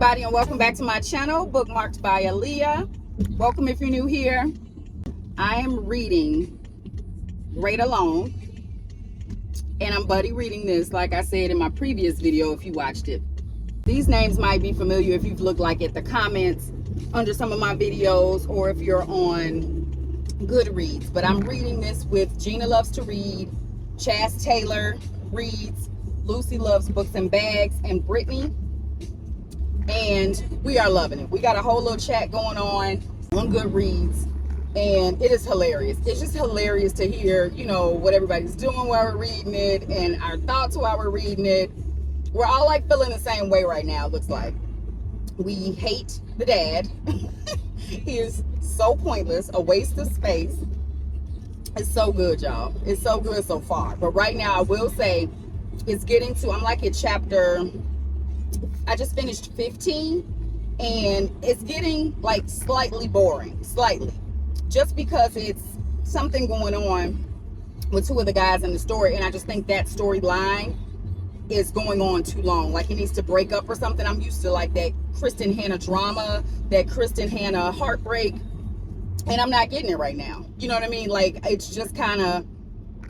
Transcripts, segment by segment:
everybody, and welcome back to my channel, Bookmarked by Aaliyah. Welcome if you're new here. I am reading Great Alone, and I'm buddy reading this, like I said in my previous video if you watched it. These names might be familiar if you've looked like at the comments under some of my videos or if you're on Goodreads. But I'm reading this with Gina Loves to Read, Chas Taylor reads, Lucy Loves Books and Bags, and Brittany. And we are loving it. We got a whole little chat going on Goodreads, and it is hilarious. It's just hilarious to hear, you know, what everybody's doing while we're reading it and our thoughts while we're reading it. We're all like feeling the same way right now, it looks like. We hate the dad. He is so pointless, a waste of space. It's so good, y'all. It's so good so far. But right now, I will say, it's getting to, I'm like at chapter, I just finished 15, and it's getting like slightly boring, slightly. Just because it's something going on with two of the guys in the story, and I just think that storyline is going on too long. Like, it needs to break up or something. I'm used to like that Kristen Hannah drama, that Kristen Hannah heartbreak, and I'm not getting it right now. You know what I mean? Like, it's just kind of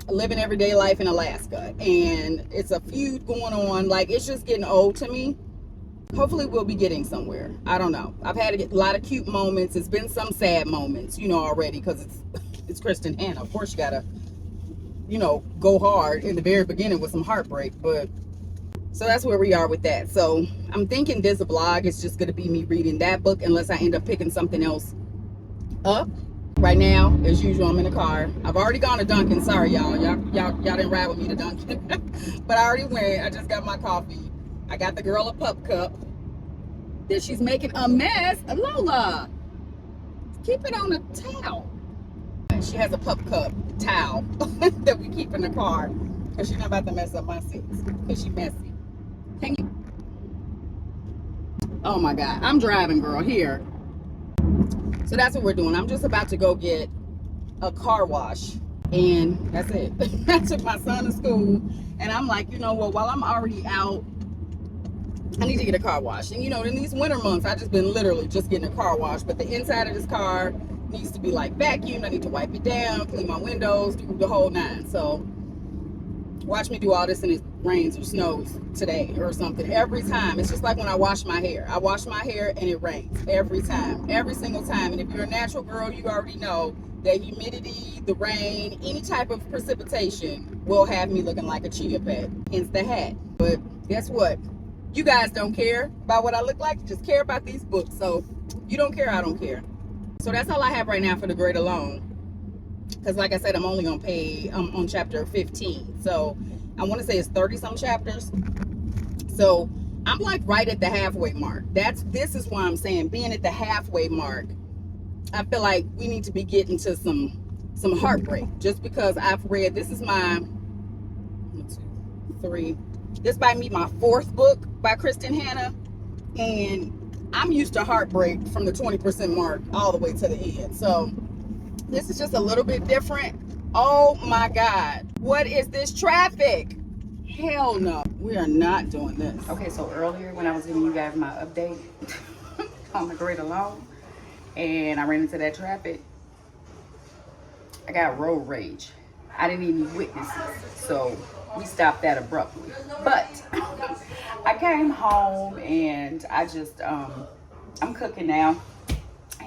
living everyday life in Alaska, and it's a feud going on. Like, it's just getting old to me. Hopefully we'll be getting somewhere. I don't know. I've had a lot of cute moments. It's been some sad moments, you know, already, because it's Kristen Hannah. Of course you gotta, you know, go hard in the very beginning with some heartbreak. But so that's where we are with that. So I'm thinking this vlog is just gonna be me reading that book, unless I end up picking something else up. Right now, as usual, I'm in the car. I've already gone to Dunkin'. Sorry, y'all didn't ride with me to Dunkin'. But I already went. I just got my coffee. I got the girl a pup cup that she's making a mess. Lola, keep it on the towel. She has a pup cup towel that we keep in the car because she's not about to mess up my seats because she's messy. Can you? Oh my God, I'm driving, girl, here. So that's what we're doing. I'm just about to go get a car wash, and that's it. I took my son to school, and I'm like, you know what, while I'm already out, I need to get a car wash. And you know, in these winter months, I've just been literally just getting a car wash. But the inside of this car needs to be like vacuumed. I need to wipe it down, clean my windows, do the whole nine. So watch me do all this and it rains or snows today or something. Every time. It's just like when I wash my hair. I wash my hair and it rains every time. Every single time. And if you're a natural girl, you already know that humidity, the rain, any type of precipitation will have me looking like a chia pet. Hence the hat. But guess what? You guys don't care about what I look like. You just care about these books. So you don't care, I don't care. So that's all I have right now for the Great Alone. Because like I said, I'm only on on chapter 15. So I want to say it's 30 some chapters. So I'm like right at the halfway mark. This is why I'm saying, being at the halfway mark, I feel like we need to be getting to some heartbreak. Just because I've read, this is my 1, 2, 3. This might be my 4th book by Kristen Hannah, and I'm used to heartbreak from the 20% mark all the way to the end. So this is just a little bit different. Oh my God, what is this traffic? Hell no, we are not doing this. Okay, so earlier when I was giving you guys my update on the Great Alone, and I ran into that traffic, I got road rage. I didn't need any witnesses, so we stopped that abruptly. But I came home and I just I'm cooking now,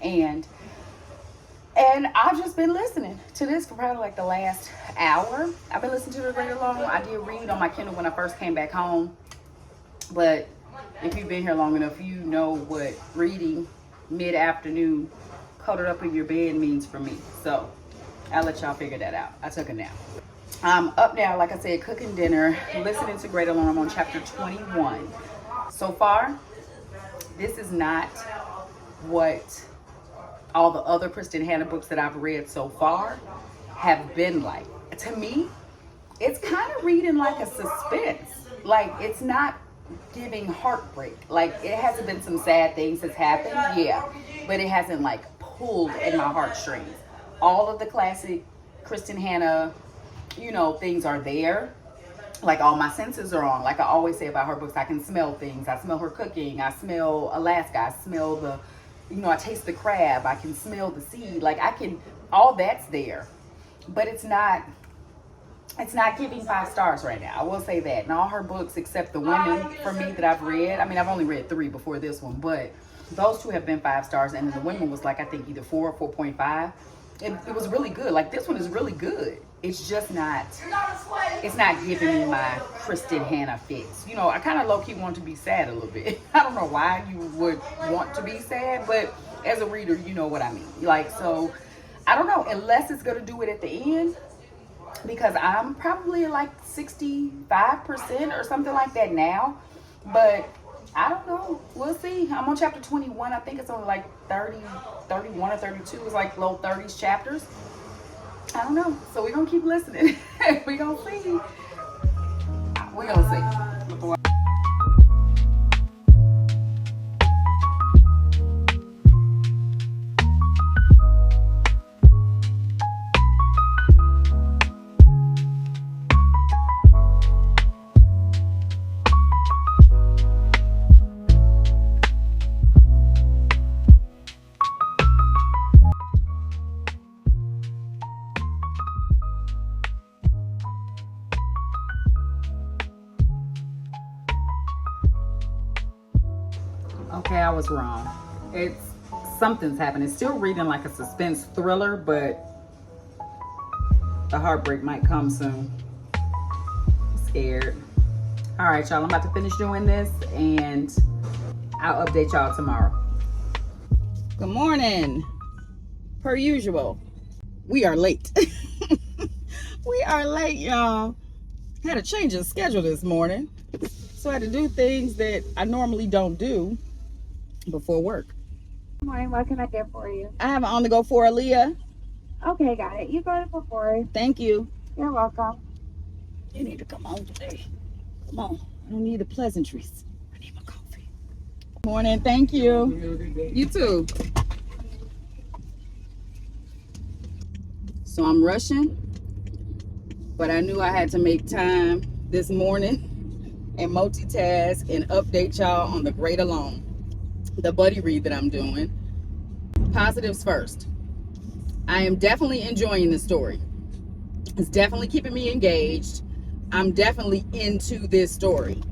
and I've just been listening to this for probably like the last hour. I've been listening to the Great Alone. I did read on my Kindle when I first came back home, but if you've been here long enough, you know what reading mid-afternoon cuddled up in your bed means for me. So I'll let y'all figure that out. I took a nap. I'm up now, like I said, cooking dinner, listening to Great Alone. I'm on chapter 21. So far, this is not what all the other Kristen Hannah books that I've read so far have been like. To me, it's kind of reading like a suspense. Like, it's not giving heartbreak. Like, it hasn't been some sad things that's happened, yeah, but it hasn't like pulled in my heartstrings. All of the classic Kristen Hannah, you know, things are there, like all my senses are on. Like I always say about her books, I can smell things. I smell her cooking. I smell Alaska. I smell the, I taste the crab. I can smell the seed. Like all that's there. But it's not giving 5 stars right now. I will say that. And all her books, except the women, for me, that I've read. I mean, I've only read 3 before this one, but those 2 have been 5 stars. And then the women was like, I think either 4 or 4.5. It was really good. Like this one is really good. It's just not, it's not giving me my Kristen Hannah fix. I kind of low-key want to be sad a little bit. I don't know why you would want to be sad, but as a reader, you know what I mean. Like, so, I don't know, unless it's going to do it at the end, because I'm probably like 65% or something like that now, but I don't know. We'll see. I'm on chapter 21. I think it's only like 30, 31 or 32. It's like low 30s chapters. I don't know. So we're going to keep listening. We're going to see. We're going to see. Okay, I was wrong. Something's happened. It's still reading like a suspense thriller, but the heartbreak might come soon. I'm scared. All right, y'all, I'm about to finish doing this and I'll update y'all tomorrow. Good morning. Per usual, we are late. We are late, y'all. Had to change the schedule this morning. So I had to do things that I normally don't do before work. Good morning. What can I get for you? I have an on the go for Aaliyah. Okay, got it. You got it for 4. Thank you. You're welcome. You need to come on today. Come on. I don't need the pleasantries. I need my coffee. Morning. Thank you. You too. So I'm rushing, but I knew I had to make time this morning and multitask and update y'all on the Great Alone, the buddy read that I'm doing. Positives first. I am definitely enjoying the story. It's definitely keeping me engaged. I'm definitely into this story.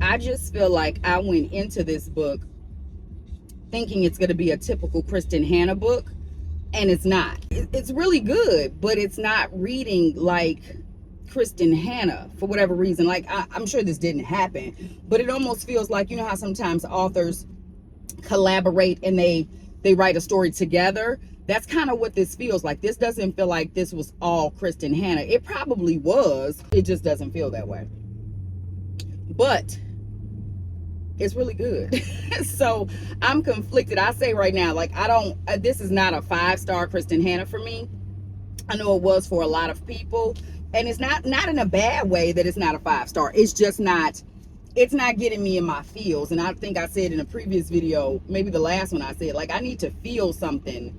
I just feel like I went into this book thinking it's going to be a typical Kristen Hannah book, and it's not. It's really good, but it's not reading like Kristen Hannah for whatever reason. Like, I'm sure this didn't happen, but it almost feels like, how sometimes authors collaborate and they write a story together. That's kind of what this feels like. This doesn't feel like this was all Kristen Hannah. It probably was. It just doesn't feel that way. But it's really good. So I'm conflicted. I say right now, like, this is not a 5-star Kristen Hannah for me. I know it was for a lot of people. And it's not in a bad way that it's not a 5-star. It's just not, it's not getting me in my feels. And I think I said in a previous video, maybe the last one, I said, like, I need to feel something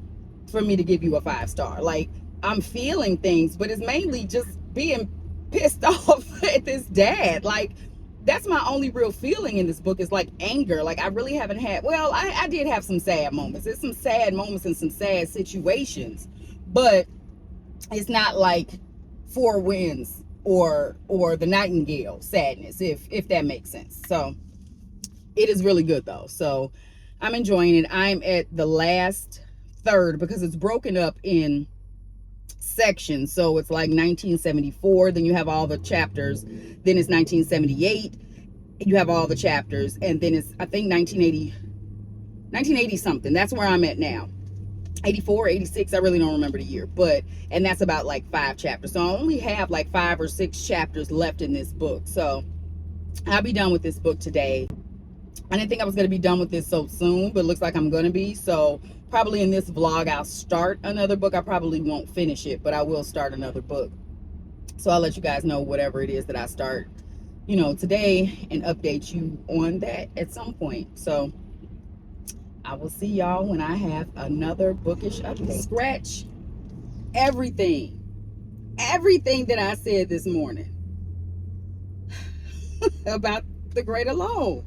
for me to give you a 5-star. Like, I'm feeling things, but it's mainly just being pissed off at this dad. Like, that's my only real feeling in this book, is like anger. Like, I really haven't had, well, I did have some sad moments. There's some sad moments and some sad situations, but it's not like Four Winds or the Nightingale sadness, if that makes sense. So it is really good though. So I'm enjoying it. I'm at the last third because it's broken up in sections. So it's like 1974, then you have all the chapters, then it's 1978, you have all the chapters, and then it's, I think, 1980 something. That's where I'm at now. 84, 86, I really don't remember the year, but, and that's about like 5 chapters. So I only have like 5 or 6 chapters left in this book. So I'll be done with this book today. I didn't think I was going to be done with this so soon, but it looks like I'm going to be. So probably in this vlog, I'll start another book. I probably won't finish it, but I will start another book. So I'll let you guys know whatever it is that I start, today, and update you on that at some point. So I will see y'all when I have another bookish update. Scratch everything that I said this morning. about the Great Alone.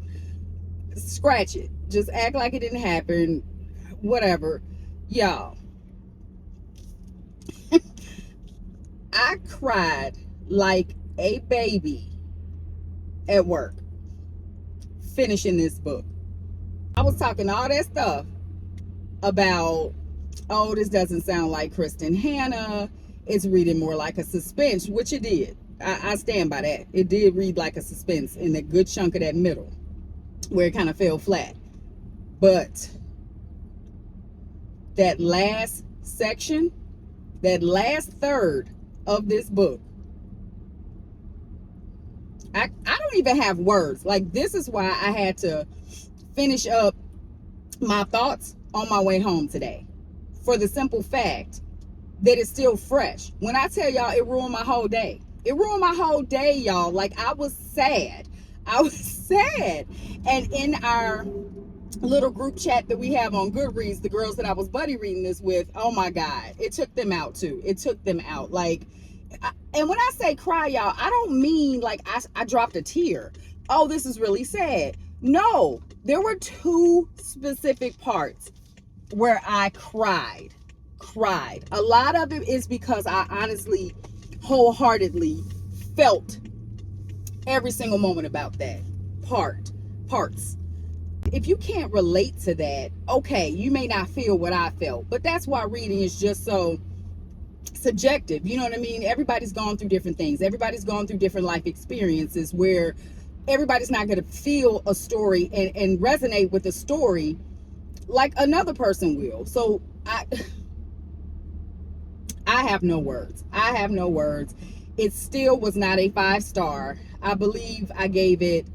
Scratch it. Just act like it didn't happen. Whatever. Y'all, I cried like a baby at work finishing this book. I was talking all that stuff about, oh, this doesn't sound like Kristen Hanna. It's reading more like a suspense, which it did. I stand by that. It did read like a suspense in a good chunk of that middle where it kind of fell flat. But that last section, that last third of this book, I don't even have words. Like, this is why I had to finish up my thoughts on my way home today, for the simple fact that it's still fresh. When I tell y'all, it ruined my whole day. It ruined my whole day, y'all. Like, I was sad. I was sad. And in our little group chat that we have on Goodreads, the girls that I was buddy reading this with, oh my God, it took them out too. It took them out. Like, and when I say cry, y'all, I don't mean like I dropped a tear. Oh, this is really sad. No, there were two specific parts where I cried. A lot of it is because I honestly, wholeheartedly felt every single moment about that parts. If you can't relate to that, okay, you may not feel what I felt, but that's why reading is just so subjective. You know what I mean? Everybody's gone through different things. Everybody's gone through different life experiences where everybody's not going to feel a story and resonate with a story like another person will. So I have no words. It still was not a 5-star. I believe I gave it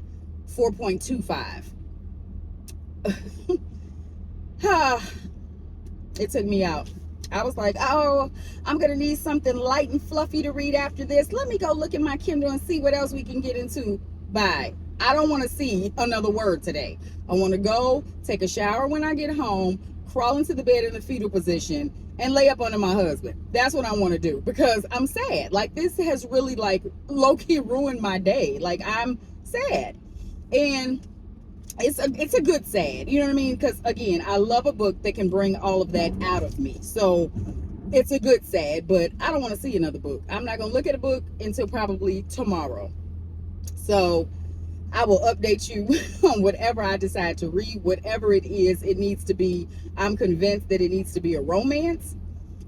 4.25. It took me out. I was like, oh, I'm gonna need something light and fluffy to read after this. Let me go look at my Kindle and see what else we can get into. Bye. I don't want to see another word today. I want to go take a shower when I get home, crawl into the bed in the fetal position, and lay up under my husband. That's what I want to do, because I'm sad. Like, this has really, like, low-key ruined my day. Like, I'm sad. And it's a good sad, you know what I mean? Because, again, I love a book that can bring all of that out of me. So it's a good sad, but I don't want to see another book. I'm not going to look at a book until probably tomorrow. So I will update you on whatever I decide to read, whatever it is. It needs to be, I'm convinced that it needs to be a romance.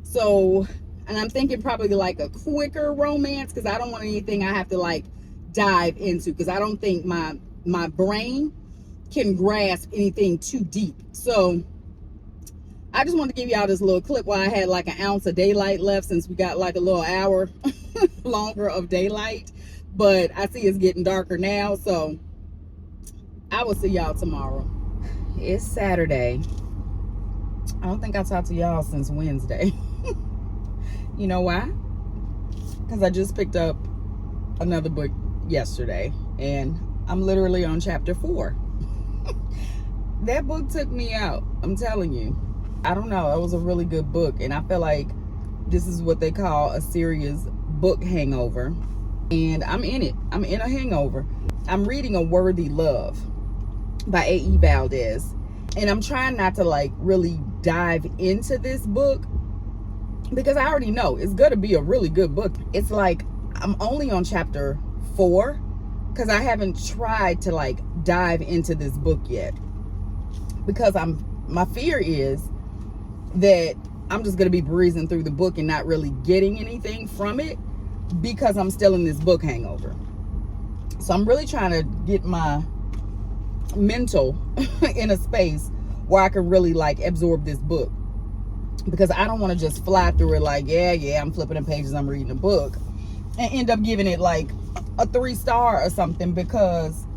So, and I'm thinking probably like a quicker romance, because I don't want anything I have to like dive into, because I don't think my brain can grasp anything too deep. So I just wanted to give y'all this little clip while I had like an ounce of daylight left, since we got like a little hour longer of daylight. But I see it's getting darker now, so I will see y'all tomorrow. It's Saturday. I don't think I talked to y'all since Wednesday. You know why? Because I just picked up another book yesterday, and I'm literally on chapter 4. That book took me out, I'm telling you. I don't know, it was a really good book, and I feel like this is what they call a serious book hangover. And I'm in it. I'm in a hangover. I'm reading A Worthy Love by A.E. Valdez. And I'm trying not to like really dive into this book, because I already know it's going to be a really good book. It's like I'm only on chapter 4, because I haven't tried to like dive into this book yet. Because my fear is that I'm just going to be breezing through the book and not really getting anything from it, because I'm still in this book hangover. So I'm really trying to get my mental in a space where I can really like absorb this book, because I don't want to just fly through it like, yeah, I'm flipping the pages, I'm reading a book, and end up giving it like a 3-star or something, because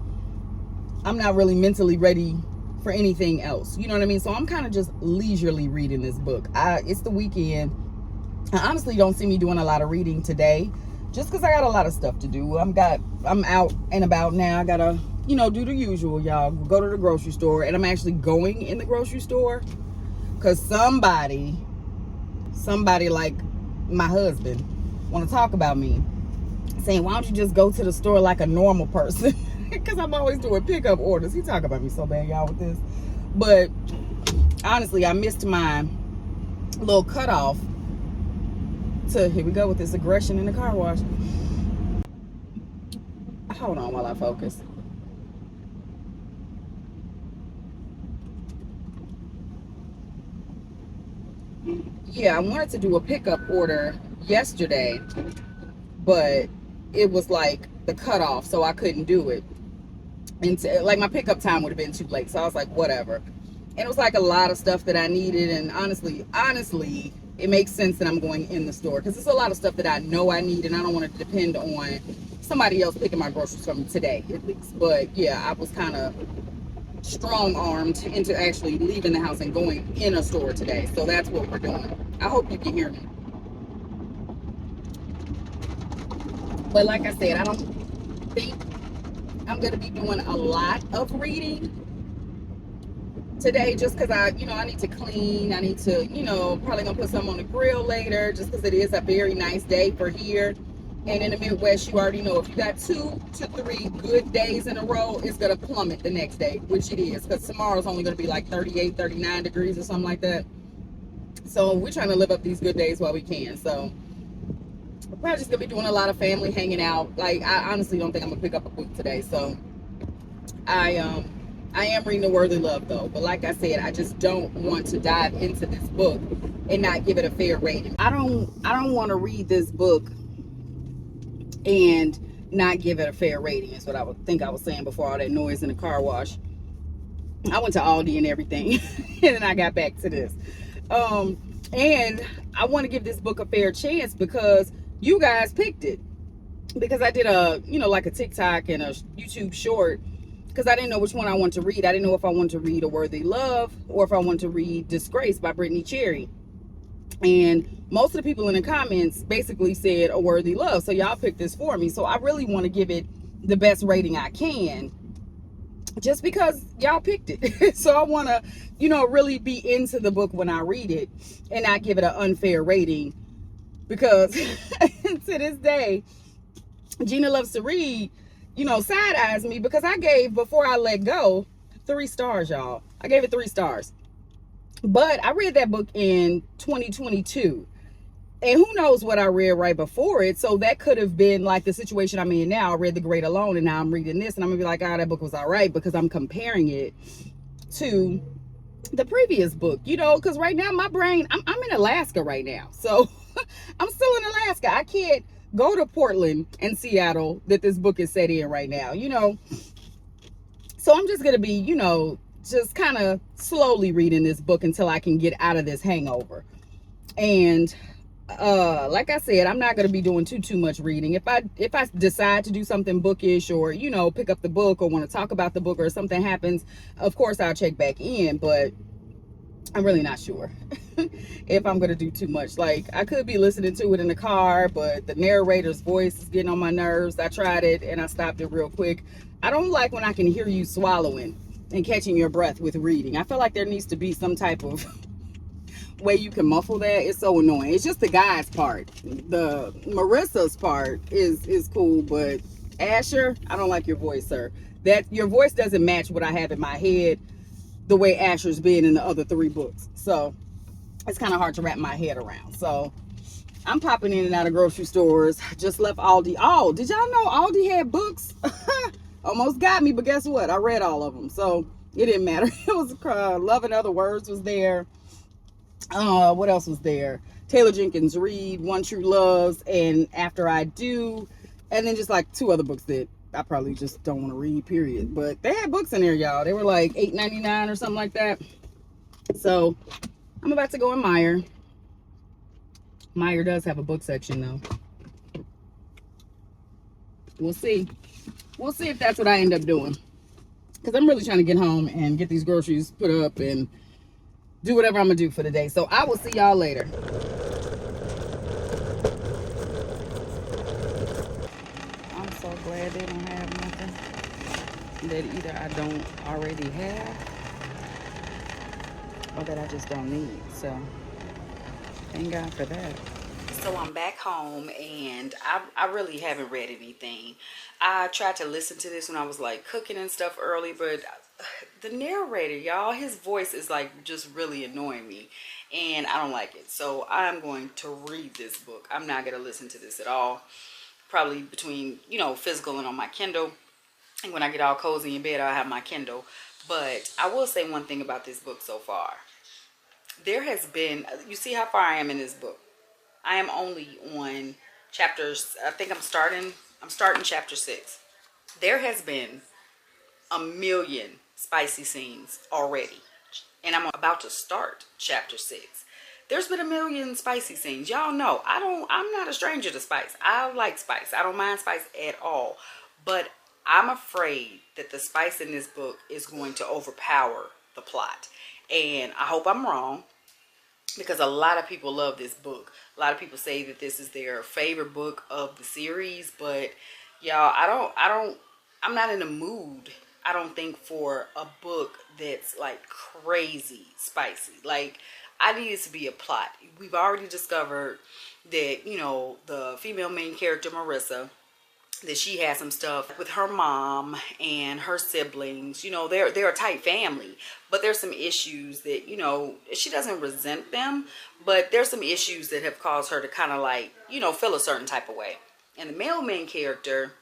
I'm not really mentally ready for anything else. You know what I mean? So I'm kind of just leisurely reading this book. It's the weekend. I honestly don't see me doing a lot of reading today, just because I got a lot of stuff to do. I'm out and about now. I gotta, do the usual, y'all. Go to the grocery store, and I'm actually going in the grocery store because somebody like my husband want to talk about me. saying, why don't you just go to the store like a normal person? Because I'm always doing pickup orders. He talk about me so bad, y'all, with this. But honestly, I missed my little cutoff to, here we go with this aggression in the car wash. Hold on while I focus. Yeah, I wanted to do a pickup order yesterday, but it was like the cutoff, so I couldn't do it. And like my pickup time would have been too late, so I was like, whatever. And it was like a lot of stuff that I needed, and honestly, it makes sense that I'm going in the store because it's a lot of stuff that I know I need, and I don't want to depend on somebody else picking my groceries from me today, at least. But yeah, I was kind of strong-armed into actually leaving the house and going in a store today, so that's what we're doing. I hope you can hear me. But like I said, I don't think I'm going to be doing a lot of reading today just because I need to clean. I need to, probably going to put something on the grill later just because it is a very nice day for here. And in the Midwest, you already know if you got 2 to 3 good days in a row, it's going to plummet the next day, which it is because tomorrow's only going to be like 38, 39 degrees or something like that. So we're trying to live up these good days while we can. So we're probably just going to be doing a lot of family hanging out. Like, I honestly don't think I'm going to pick up a book today. So I am reading A Worthy Love, though. But like I said, I just don't want to dive into this book and not give it a fair rating. I don't want to read this book and not give it a fair rating is what I would think I was saying before all that noise in the car wash. I went to Aldi and everything and then I got back to this. And I want to give this book a fair chance because you guys picked it. Because I did a, like a TikTok and a YouTube short because I didn't know which one I wanted to read. I didn't know if I wanted to read A Worthy Love or if I wanted to read Disgrace by Brittany Cherry. And most of the people in the comments basically said A Worthy Love. So y'all picked this for me. So I really want to give it the best rating I can just because y'all picked it. So I want to, really be into the book when I read it and not give it an unfair rating because to this day, Gina Loves to Read, side eyes me because I gave Before I Let Go 3 stars, y'all. I gave it 3 stars. But I read that book in 2022. And who knows what I read right before it. So that could have been like the situation I'm in now. I read The Great Alone and now I'm reading this. And I'm going to be like, oh, that book was all right because I'm comparing it to the previous book. Because right now my brain, I'm in Alaska right now. So I'm still in Alaska. I can't go to Portland and Seattle that this book is set in right now. So I'm just going to be, just kind of slowly reading this book until I can get out of this hangover. And like I said, I'm not going to be doing too much reading. If I decide to do something bookish or pick up the book or want to talk about the book or something happens, of course I'll check back in, but I'm really not sure if I'm going to do too much. Like, I could be listening to it in the car, but the narrator's voice is getting on my nerves. I tried it and I stopped it real quick. I don't like when I can hear you swallowing and catching your breath with reading. I feel like there needs to be some type of way you can muffle that. It's so annoying. It's just the guy's part. The Marissa's part is cool, but Asher, I don't like your voice, sir. That your voice doesn't match what I have in my head the way Asher's been in the other 3 books. So it's kind of hard to wrap my head around. So I'm popping in and out of grocery stores. Just left Aldi. Oh, did y'all know Aldi had books? Almost got me, but guess what? I read all of them. So it didn't matter. It was Love and Other Words was there. What else was there? Taylor Jenkins Reid, One True Loves, and After I Do. And then just like 2 other books that I probably just don't want to read, period. But they had books in there, y'all. They were like $8.99 or something like that. So I'm about to go in Meijer. Meijer does have a book section, though. We'll see. We'll see if that's what I end up doing. Because I'm really trying to get home and get these groceries put up and do whatever I'm going to do for the day. So I will see y'all later. I'm so glad they don't have nothing that either I don't already have or that I just don't need. So thank God for that. So I'm back home and I really haven't read anything. I tried to listen to this when I was like cooking and stuff early, but the narrator, y'all, his voice is like just really annoying me and I don't like it. So I'm going to read this book. I'm not going to listen to this at all. Probably between, you know, physical and on my Kindle. And when I get all cozy in bed, I'll have my Kindle. But I will say one thing about this book so far. There has been, you see how far I am in this book. I am only on chapters, I think I'm starting chapter 6. There has been a million spicy scenes already. And I'm about to start chapter 6. There's been a million spicy scenes. Y'all know, I'm not a stranger to spice. I like spice. I don't mind spice at all. But I'm afraid that the spice in this book is going to overpower the plot. And I hope I'm wrong, because a lot of people love this book. A lot of people say that this is their favorite book of the series, but y'all, I'm not in the mood, I don't think, for a book that's like crazy spicy. Like, I need it to be a plot. We've already discovered that, you know, the female main character, Marissa, that she has some stuff with her mom and her siblings. You know, they're a tight family, but there's some issues that, you know, she doesn't resent them, but there's some issues that have caused her to kind of like, you know, feel a certain type of way. And the male main character,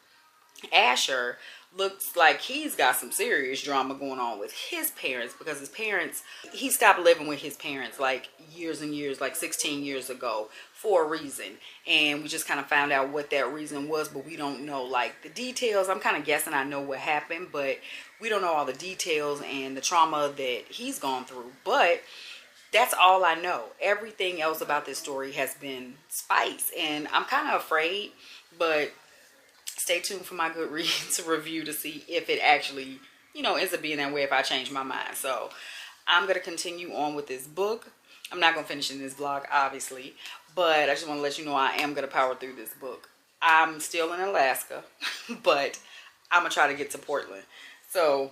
Asher, looks like he's got some serious drama going on with his parents, because his parents, he stopped living with his parents like years and years, like 16 years ago, for a reason. And we just kind of found out what that reason was, but we don't know like the details. I'm kind of guessing I know what happened, but we don't know all the details and the trauma that he's gone through. But that's all I know. Everything else about this story has been spice, and I'm kind of afraid, but stay tuned for my Goodreads review to see if it actually, you know, ends up being that way, if I change my mind. So I'm going to continue on with this book. I'm not going to finish in this vlog, obviously, but I just want to let you know I am going to power through this book. I'm still in Alaska, but I'm going to try to get to Portland. So,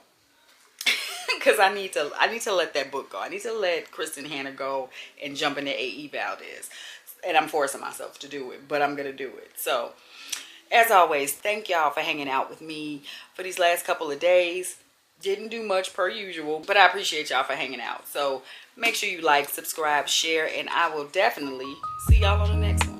because I need to let that book go. I need to let Kristen Hanna go and jump into A.E. Valdez. And I'm forcing myself to do it, but I'm going to do it. So, as always, thank y'all for hanging out with me for these last couple of days. Didn't do much per usual, but I appreciate y'all for hanging out. So make sure you like, subscribe, share, and I will definitely see y'all on the next one.